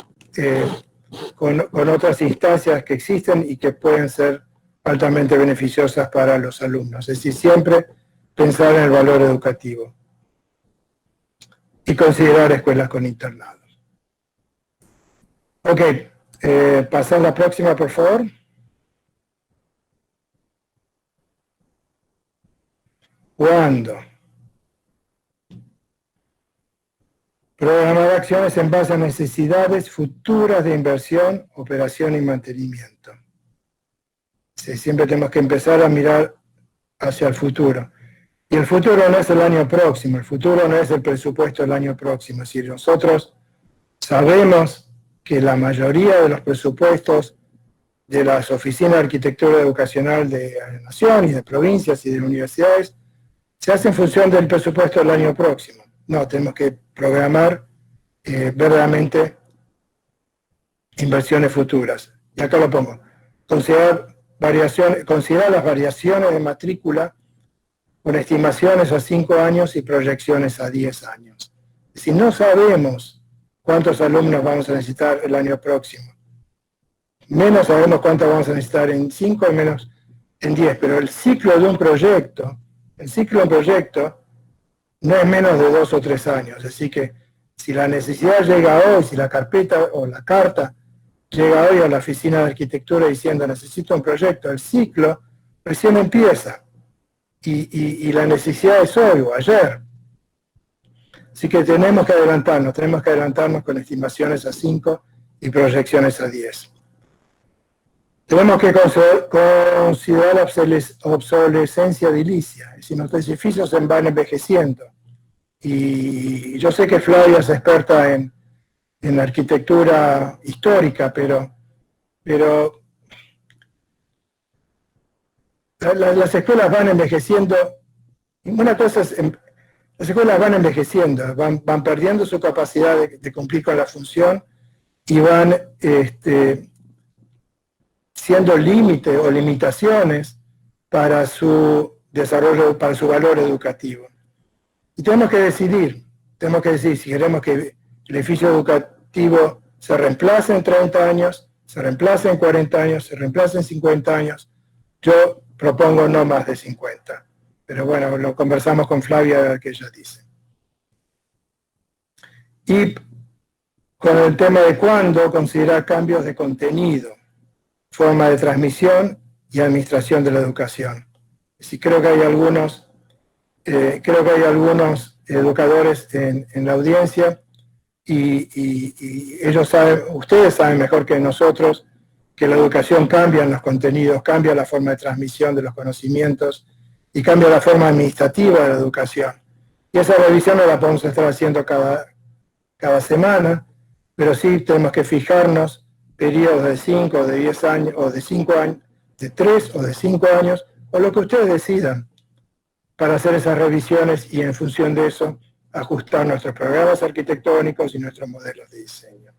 instancias que existen y que pueden ser altamente beneficiosas para los alumnos. Es decir, siempre pensar en el valor educativo y considerar escuelas con internados. Ok, pasar a la próxima, por favor. ¿Cuándo? Programar acciones en base a necesidades futuras de inversión, operación y mantenimiento. Sí, siempre tenemos que empezar a mirar hacia el futuro. Y el futuro no es el año próximo, el futuro no es el presupuesto del año próximo. Es decir, nosotros sabemos que la mayoría de los presupuestos de las oficinas de arquitectura educacional de la nación y de provincias y de universidades se hace en función del presupuesto del año próximo. No, tenemos que programar verdaderamente inversiones futuras. Y acá lo pongo. Considerar las variaciones de matrícula con estimaciones a 5 años y proyecciones a 10 años. Si no sabemos cuántos alumnos vamos a necesitar el año próximo, menos sabemos cuántos vamos a necesitar en 5 y menos en 10, pero el ciclo de un proyecto no es menos de 2 o 3 años, así que si la necesidad llega hoy, si la carpeta o la carta llega hoy a la oficina de arquitectura diciendo necesito un proyecto, el ciclo recién empieza y la necesidad es hoy o ayer. Así que tenemos que adelantarnos con estimaciones a 5 y proyecciones a 10. Tenemos que considerar la obsolescencia edilicia, es decir, nuestros edificios se van envejeciendo. Y yo sé que Flavia es experta en en arquitectura histórica, pero las escuelas van envejeciendo. Una cosa es, las escuelas van envejeciendo, van perdiendo su capacidad de cumplir con la función y van siendo límites o limitaciones para su desarrollo, para su valor educativo. Y tenemos que decidir si queremos que el edificio educativo se reemplace en 30 años, se reemplace en 40 años, se reemplace en 50 años. Yo propongo no más de 50. Pero bueno, lo conversamos con Flavia a ver qué ella dice. Y con el tema de cuándo, considerar cambios de contenido, forma de transmisión y administración de la educación. Sí, creo que hay algunos educadores en la audiencia y ellos saben, ustedes saben mejor que nosotros que la educación cambia en los contenidos, cambia la forma de transmisión de los conocimientos y cambia la forma administrativa de la educación. Y esa revisión no la podemos estar haciendo cada semana, pero sí tenemos que fijarnos periodos de 5 o de 10 años, o de 5 años, de 3 o de 5 años, o lo que ustedes decidan, para hacer esas revisiones y en función de eso ajustar nuestros programas arquitectónicos y nuestros modelos de diseño.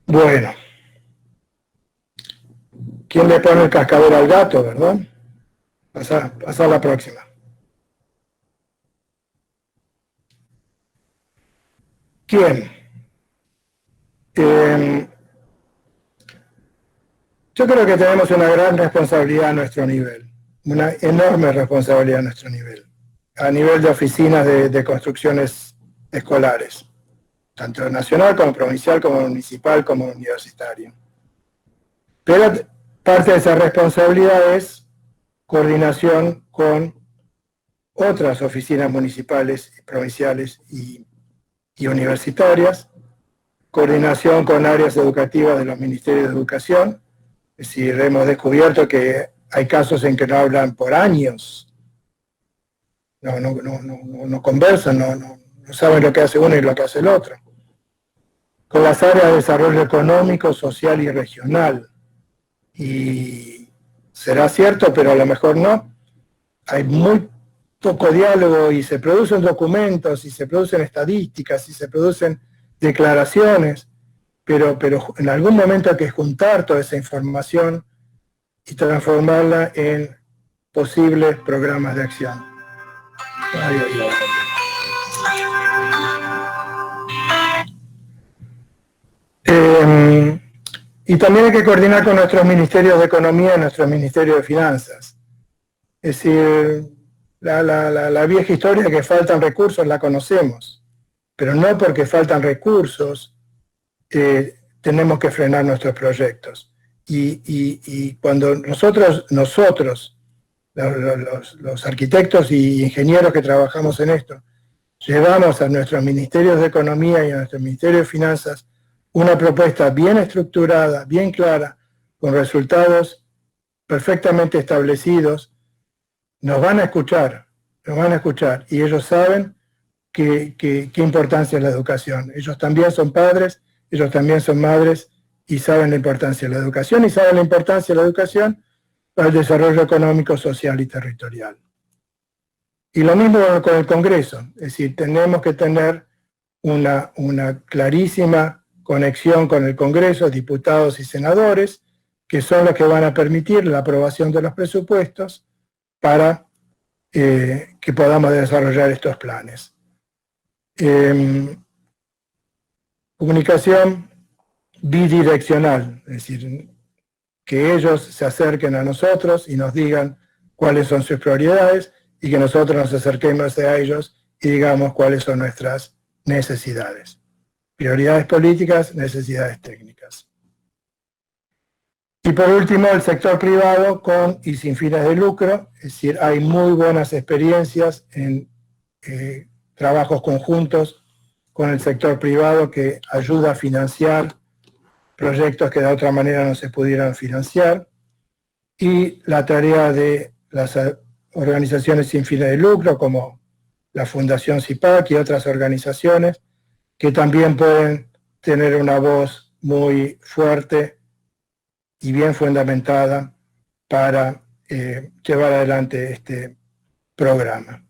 Bueno. ¿Quién le pone el cascabel al gato, verdad? Pasar a la próxima. ¿Quién? Yo creo que tenemos una gran responsabilidad a nuestro nivel, una enorme responsabilidad a nuestro nivel, a nivel de oficinas de construcciones escolares, tanto nacional como provincial, como municipal, como universitario. Pero parte de esa responsabilidad es coordinación con otras oficinas municipales, provinciales y universitarias, coordinación con áreas educativas de los ministerios de educación. Es decir, hemos descubierto que hay casos en que no hablan por años, no conversan, no saben lo que hace uno y lo que hace el otro. Con las áreas de desarrollo económico, social y regional. Y será cierto, pero a lo mejor no. Hay muy poco diálogo y se producen documentos, y se producen estadísticas, y se producen declaraciones, pero en algún momento hay que juntar toda esa información y transformarla en posibles programas de acción. Y también hay que coordinar con nuestros ministerios de Economía y nuestros ministerios de Finanzas. Es decir, la vieja historia de que faltan recursos la conocemos, pero no porque faltan recursos tenemos que frenar nuestros proyectos. Y cuando nosotros los arquitectos y ingenieros que trabajamos en esto, llevamos a nuestros ministerios de Economía y a nuestros ministerios de Finanzas una propuesta bien estructurada, bien clara, con resultados perfectamente establecidos, nos van a escuchar, y ellos saben qué importancia es la educación. Ellos también son padres, ellos también son madres, y saben la importancia de la educación, y saben la importancia de la educación para el desarrollo económico, social y territorial. Y lo mismo con el Congreso, es decir, tenemos que tener una clarísima conexión con el Congreso, diputados y senadores, que son los que van a permitir la aprobación de los presupuestos para que podamos desarrollar estos planes. Comunicación bidireccional, es decir, que ellos se acerquen a nosotros y nos digan cuáles son sus prioridades y que nosotros nos acerquemos a ellos y digamos cuáles son nuestras necesidades. Prioridades políticas, necesidades técnicas. Y por último, el sector privado con y sin fines de lucro, es decir, hay muy buenas experiencias en trabajos conjuntos con el sector privado que ayuda a financiar proyectos que de otra manera no se pudieran financiar, y la tarea de las organizaciones sin fines de lucro como la Fundación CIPAC y otras organizaciones que también pueden tener una voz muy fuerte y bien fundamentada para llevar adelante este programa.